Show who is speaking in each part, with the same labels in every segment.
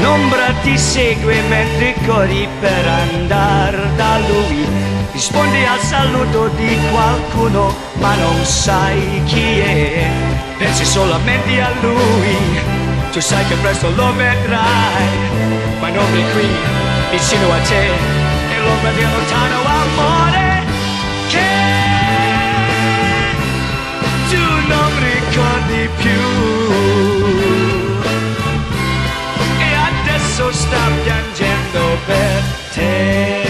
Speaker 1: Un'ombra ti segue mentre corri per andare da lui. Rispondi al saluto di qualcuno ma non sai chi è. Pensi solamente a lui, tu sai che presto lo vedrai. Ma non è qui, vicino a te, è l'ombra di un lontano amore che tu non ricordi più. E adesso sta piangendo per te.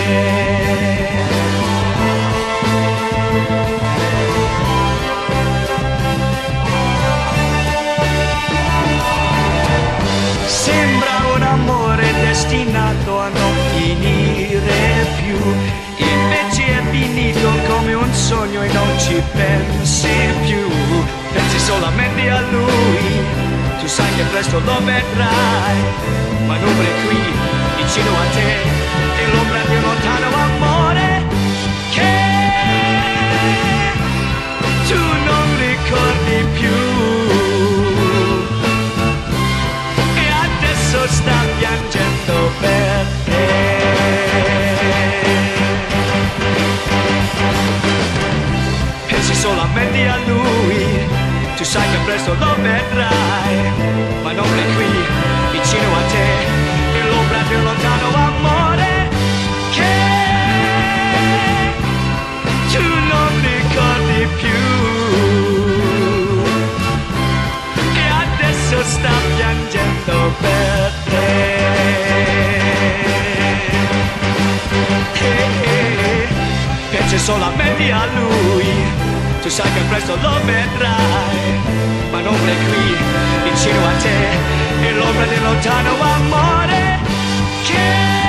Speaker 1: Sembra un amore destinato a non finire più, invece è finito come un sogno e non ci pensi più. Pensi solamente a lui, tu sai che presto lo vedrai. Ma non è qui, vicino a te, è l'ombra di un lontano amore che tu non ricordi più. Sta piangendo per te. Pensi solamente a lui, tu sai che presto lo vedrai. Ma non è qui, vicino a te, è l'ombra di un lontano amore che tu non ricordi più. E adesso sta piangendo per te. Pensi solamente a lui, tu sai che presto lo vedrai. Ma non è qui, vicino a te, è l'ombra del lontano amore che